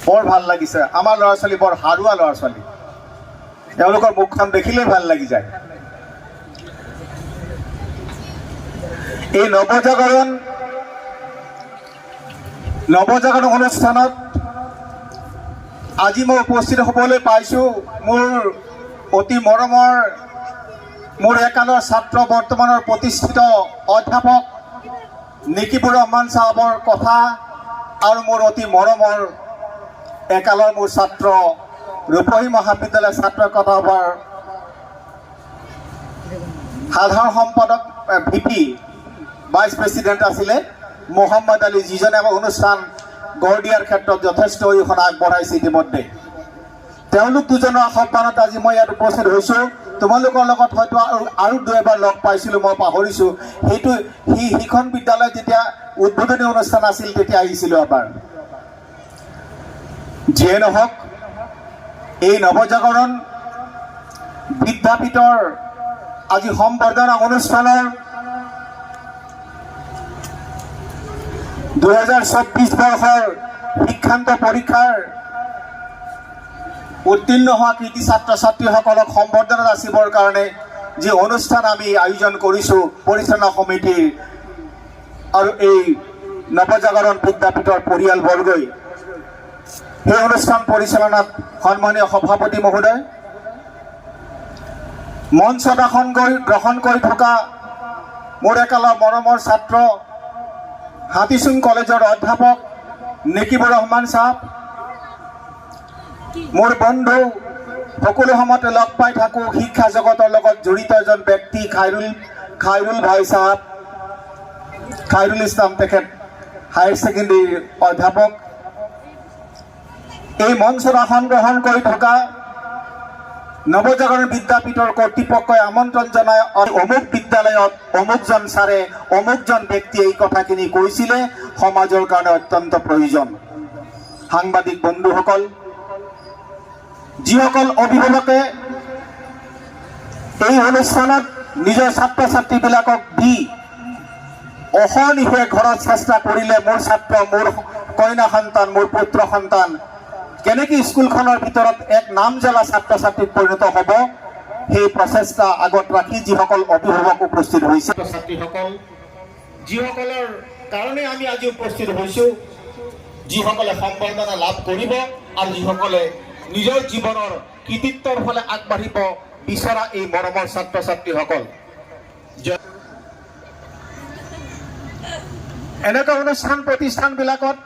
বৰ ভাল লাগিছে। আমাৰ ল'ৰা ছোৱালী বৰ হাৰুৱা ল'ৰা ছোৱালী, তেওঁলোকৰ মুখখন দেখিলেই ভাল লাগি যায়। এই নৱজাগৰণ অনুষ্ঠানত আজি মই উপস্থিত হ'বলৈ পাইছোঁ। মোৰ অতি মৰমৰ মোৰ একালৰ ছাত্ৰ, বৰ্তমানৰ প্ৰতিষ্ঠিত অধ্যাপক নেকিবুৰ ৰহমান চাহাবৰ কথা আৰু মোৰ অতি মৰমৰ একালৰ মোৰ ছাত্ৰ ৰূপহী মহাবিদ্যালয় ছাত্ৰ সভাৰ সাধাৰণ সম্পাদক ভিপি ভাইচ প্ৰেচিডেণ্ট আছিলে মহম্মদ আলী, যিজনে আমাৰ অনুষ্ঠান গঢ় দিয়াৰ ক্ষেত্ৰত যথেষ্ট অৰিহণা আগবঢ়াইছে ইতিমধ্যে। তেওঁলোক দুজনৰ আহ্বানত আজি মই ইয়াত উপস্থিত হৈছোঁ। তোমালোকৰ লগত হয়তো আৰু দুই এবাৰ লগ পাইছিলোঁ, মই পাহৰিছোঁ। সেইখন বিদ্যালয়ত যেতিয়া উদ্বোধনী অনুষ্ঠান আছিল তেতিয়া আহিছিলোঁ এবাৰ। যিয়ে নহওক, এই নৱজাগৰণ বিদ্যাপীঠৰ আজি সম্বৰ্ধনা অনুষ্ঠানৰ 2024 বৰ্ষৰ শিক্ষান্ত পৰীক্ষাৰ উত্তীৰ্ণ হোৱা কৃতি ছাত্ৰ ছাত্ৰীসকলক সম্বৰ্ধনা যাচিবৰ কাৰণে যি অনুষ্ঠান আমি আয়োজন কৰিছোঁ পৰিচালনা সমিতিৰ আৰু এই নৱজাগৰণ বিদ্যাপীঠৰ পৰিয়ালবৰ্গই, সেই অনুষ্ঠান পৰিচালনাত সন্মানীয় সভাপতি মহোদয়, মঞ্চত আসন গ্ৰহণ কৰি থকা মোৰ একালৰ মৰমৰ ছাত্ৰ হাতীচুং কলেজৰ অধ্যাপক নেকিবুৰ ৰহমান চাহাব, মোৰ বন্ধু সকলো সময়তে লগ পাই থাকোঁ, শিক্ষা জগতৰ লগত জড়িত এজন ব্যক্তি খাইৰুল ভাই চাহাব, খাইৰুল ইছলাম, তেখেত হায়াৰ ছেকেণ্ডেৰীৰ অধ্যাপক। এই মঞ্চত আসন গ্ৰহণ কৰি থকা নৱজাগৰণ বিদ্যাপীঠৰ কৰ্তৃপক্ষই আমন্ত্ৰণ জনায়, অমুক বিদ্যালয়ত অমুকজন ছাৰে অমুকজন ব্যক্তিয়ে এই কথাখিনি কৈছিলে, সমাজৰ কাৰণে অত্যন্ত প্ৰয়োজন। সাংবাদিক বন্ধুসকল, যিসকল অভিভাৱকে এই অনুষ্ঠানত নিজৰ ছাত্ৰ ছাত্ৰীবিলাকক দি অহৰ্নিশে ঘৰত চেষ্টা কৰিলে মোৰ ছাত্ৰ, মোৰ কন্যা সন্তান, মোৰ পুত্ৰ সন্তান কেনেকৈ স্কুলখনৰ ভিতৰত এক নাম জ্বলা ছাত্ৰ ছাত্ৰীত পৰিণত হ'ব, সেই প্ৰচেষ্টা আগত ৰাখি যিসকল অভিভাৱক উপস্থিত হৈছে, ছাত্ৰ ছাত্ৰীসকল, যিসকলৰ কাৰণে আমি আজি উপস্থিত হৈছোঁ, যিসকলে সম্বৰ্ধনা লাভ কৰিব আৰু যিসকলে নিজৰ জীৱনৰ কৃতিত্বৰ ফালে আগবাঢ়িব বিচৰা এই মৰমৰ ছাত্ৰ ছাত্ৰীসকল, এনেকুৱা অনুষ্ঠান প্ৰতিষ্ঠানবিলাকত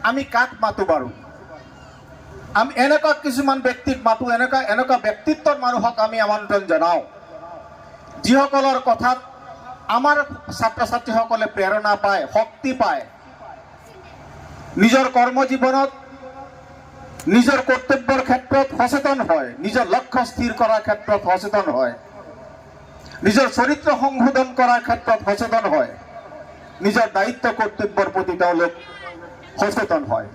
আমি কাক মাতো বাৰু? আমি এনেকুৱা কিছুমান ব্যক্তিক মাতো, এনেকুৱা ব্যক্তিত্বৰ মানুহক আমি আমন্ত্ৰণ জনাওঁ, যিসকলৰ কথাত আমাৰ ছাত্ৰ ছাত্ৰীসকলে প্ৰেৰণা পায়, শক্তি পায়, নিজৰ কৰ্মজীৱনত নিজৰ কৰ্তব্যৰ ক্ষেত্ৰত সচেতন হয়, নিজৰ লক্ষ্য স্থিৰ কৰাৰ ক্ষেত্ৰত সচেতন হয়, নিজৰ চৰিত্ৰ সংশোধন কৰাৰ ক্ষেত্ৰত সচেতন হয়, নিজৰ দায়িত্ব কৰ্তব্যৰ প্ৰতি তেওঁলোক সচেতন হয়।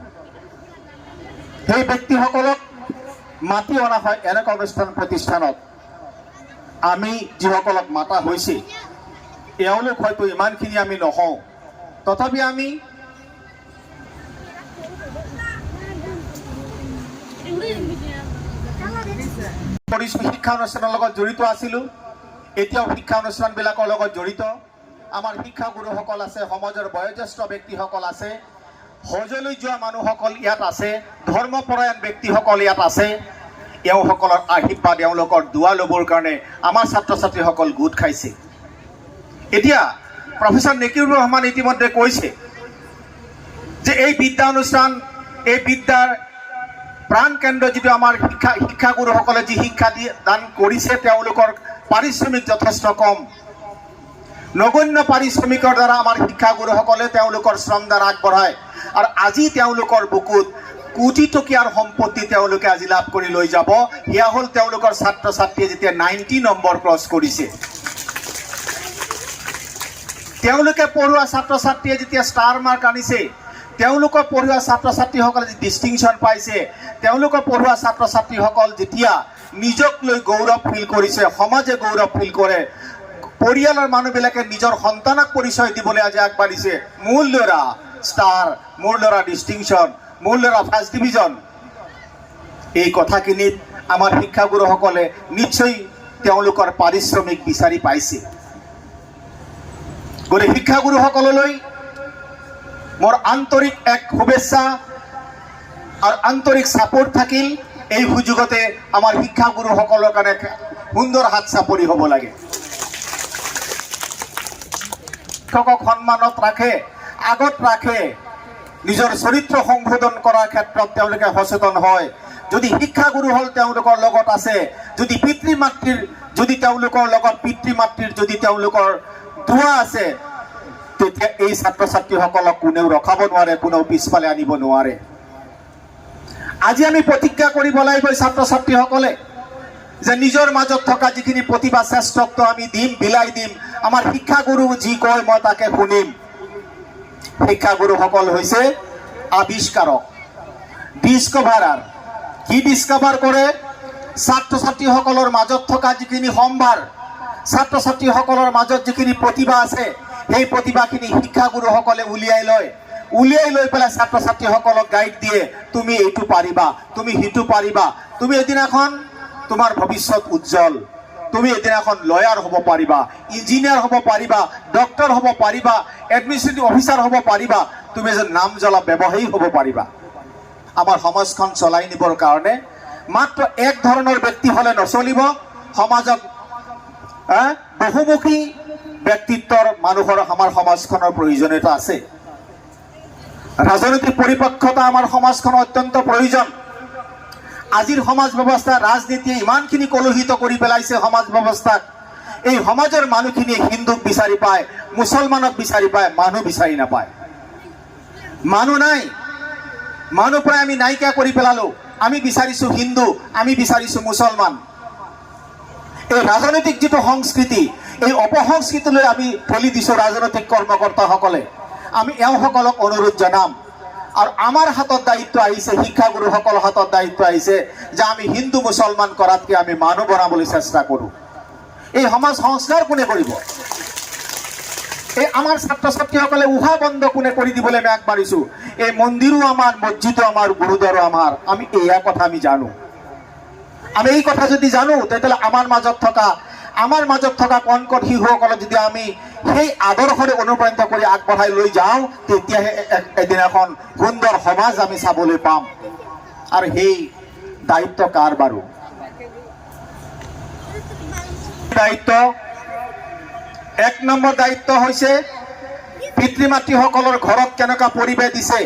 সেই ব্যক্তিসকলক মাতি অনা হয় এনেকুৱা অনুষ্ঠান প্ৰতিষ্ঠানত। আমি যিসকলক মাতা হৈছে তেওঁলোক হয়তো ইমানখিনি আমি নহওঁ, তথাপি আমি শিক্ষা অনুষ্ঠানৰ লগত জড়িত আছিলোঁ, এতিয়াও শিক্ষা অনুষ্ঠানবিলাকৰ লগত জড়িত। আমাৰ শিক্ষাগুৰুসকল আছে, সমাজৰ বয়োজ্যেষ্ঠ ব্যক্তিসকল আছে, হজলৈ যোৱা মানুহসকল ইয়াত আছে, ধৰ্মপৰায়ণ ব্যক্তিসকল ইয়াত আছে। এওঁসকলৰ আশীৰ্বাদ, এওঁলোকৰ দুৱা ল'বৰ কাৰণে আমাৰ ছাত্ৰ ছাত্ৰীসকল গোট খাইছে। এতিয়া প্ৰফেচৰ নেকিবুৰ ৰহমান ইতিমধ্যে কৈছে যে এই বিদ্যা অনুষ্ঠান, এই বিদ্যাৰ প্ৰাণ কেন্দ্ৰ যিটো আমাৰ শিক্ষাগুৰুসকলে যি শিক্ষা দান কৰিছে, তেওঁলোকৰ পাৰিশ্ৰমিক যথেষ্ট কম। নগণ্য পাৰিশ্ৰমিকৰ দ্বাৰা আমাৰ শিক্ষাগুৰুসকলে তেওঁলোকৰ শ্ৰমদান আগবঢ়ায় আৰু আজি তেওঁলোকৰ বুকুত কোটি টকীয়াৰ সম্পত্তি তেওঁলোকে আজি লাভ কৰি লৈ যাব। সেয়া হ'ল তেওঁলোকৰ ছাত্ৰ ছাত্ৰীয়ে যেতিয়া 90 নম্বৰ ক্ৰছ কৰিছে, তেওঁলোকে পঢ়ুৱা ছাত্ৰ ছাত্ৰীয়ে যেতিয়া ষ্টাৰ মাৰ্ক আনিছে, তেওঁলোকৰ পঢ়ুৱা ছাত্ৰ ছাত্ৰীসকলে যি ডিষ্টিংশ্যন পাইছে, তেওঁলোকৰ পঢ়ুৱা ছাত্ৰ ছাত্ৰীসকল যেতিয়া নিজক লৈ গৌৰৱ ফিল কৰিছে, সমাজে গৌৰৱ ফিল কৰে, পৰিয়ালৰ মানুহবিলাকে নিজৰ সন্তানক পৰিচয় দিবলৈ আজি আগবাঢ়িছে, মোৰ ল'ৰা ষ্টাৰ, মোৰ ল'ৰা ডিষ্টিংশ্যন, মোৰ ল'ৰা ফাৰ্ষ্ট ডিভিজন, এই কথাখিনিত আমাৰ শিক্ষাগুৰুসকলে নিশ্চয় তেওঁলোকৰ পাৰিশ্ৰমিক বিচাৰি পাইছে। গতিকে শিক্ষাগুৰুসকললৈ মোৰ আন্তৰিক এক শুভেচ্ছা আৰু আন্তৰিক ছাপোৰ্ট থাকিল। এই সুযোগতে আমাৰ শিক্ষাগুৰুসকলৰ কাৰণে সুন্দৰ হাত চাপৰি হ'ব লাগে। শিক্ষকক সন্মানত ৰাখে, আগত ৰাখে, নিজৰ চৰিত্ৰ সংশোধন কৰাৰ ক্ষেত্ৰত তেওঁলোকে সচেতন হয়। যদি শিক্ষাগুৰু হ'ল তেওঁলোকৰ লগত আছে, যদি পিতৃ মাতৃৰ যদি তেওঁলোকৰ দুৱা আছে, তেতিয়া এই ছাত্ৰ ছাত্ৰীসকলক কোনেও ৰখাব নোৱাৰে, কোনেও পিছফালে আনিব নোৱাৰে। আজি আমি প্ৰতিজ্ঞা কৰিব লাগিব ছাত্ৰ ছাত্ৰীসকলে যে নিজৰ মাজত থকা যিখিনি প্ৰতিভা শ্ৰেষ্ঠত্ব আমি দিম, বিলাই দিম। আমাৰ শিক্ষাগুৰু যি কয় মই তাকে শুনিম। শিক্ষাগুৰুসকল হৈছে আৱিষ্কাৰক, ডিস্কভাৰাৰ। কি ডিস্কভাৰ কৰে? ছাত্ৰ ছাত্ৰীসকলৰ মাজত থকা যিখিনি সম্ভাৰ, ছাত্ৰ ছাত্ৰীসকলৰ মাজত যিখিনি প্ৰতিভা আছে, সেই প্ৰতিভাখিনি শিক্ষাগুৰুসকলে উলিয়াই লৈ পেলাই ছাত্ৰ ছাত্ৰীসকলক গাইড দিয়ে। তুমি এইটো পাৰিবা, তুমি সিটো পাৰিবা, তুমি এদিনাখন তোমাৰ ভৱিষ্যত উজ্জ্বল, তুমি এদিনাখন লয়াৰ হ'ব পাৰিবা, ইঞ্জিনিয়াৰ হ'ব পাৰিবা, ডক্টৰ হ'ব পাৰিবা, এডমিনিষ্ট্ৰেটিভ অফিচাৰ হ'ব পাৰিবা, তুমি এজন নাম জ্বলা ব্যৱসায়ী হ'ব পাৰিবা। আমাৰ সমাজখন চলাই নিবৰ কাৰণে মাত্ৰ এক ধৰণৰ ব্যক্তি হ'লে নচলিব। সমাজত বহুমুখী ব্যক্তিত্বৰ মানুহৰ আমাৰ সমাজখনৰ প্ৰয়োজনীয়তা আছে। ৰাজনৈতিক পৰিপক্কতা আমাৰ সমাজখনৰ অত্যন্ত প্ৰয়োজন। আজিৰ সমাজ ব্যৱস্থা, ৰাজনীতিয়ে ইমানখিনি কলুষিত কৰি পেলাইছে সমাজ ব্যৱস্থাক। এই সমাজৰ মানুহখিনিয়ে হিন্দুক বিচাৰি পায়, মুছলমানক বিচাৰি পায়, মানুহ বিচাৰি নাপায়। মানুহ নাই, মানুহ প্ৰায় আমি নাইকিয়া কৰি পেলালো। আমি বিচাৰিছো হিন্দু, আমি বিচাৰিছো মুছলমান। এই ৰাজনৈতিক যিটো সংস্কৃতি, এই অপসংস্কৃতিলৈ আমি ঠেলি দিছো ৰাজনৈতিক কৰ্মকৰ্তাসকলে। আমি এওঁসকলক অনুৰোধ জনাম, আৰু আমাৰ হাতত দায়িত্ব আহিছে, শিক্ষাগুৰুসকলৰ হাতত দায়িত্ব আহিছে যে আমি হিন্দু মুছলমান কৰাতকৈ আমি মানুহ বনাবলৈ চেষ্টা কৰোঁ। এই সমাজ সংস্কাৰ কোনে কৰিব? এই আমাৰ ছাত্ৰ ছাত্ৰীসকলে উহা বন্ধ কোনে কৰি দিবলৈ আমি আগবাঢ়িছোঁ? এই মন্দিৰো আমাৰ, মছজিদো আমাৰ, গুৰুদ্বাৰো আমাৰ। আমি এয়া কথা আমি জানো। আমি এই কথা যদি জানো, তেতিয়াহ'লে আমাৰ মাজত থকা কণ কণ শিশুসকলক যদি আমি সেই আদৰ্শৰে অনুপ্ৰাণিত কৰি আগবঢ়াই লৈ যাওঁ, তেতিয়াহে এদিনাখন সুন্দৰ সমাজ আমি চাবলৈ পাম। আৰু সেই দায়িত্ব কাৰ বাৰু? দায়িত্ব এক নম্বৰ দায়িত্ব হৈছে পিতৃ মাতৃসকলৰ ঘৰত কেনেকুৱা পৰিৱেশ দিছে।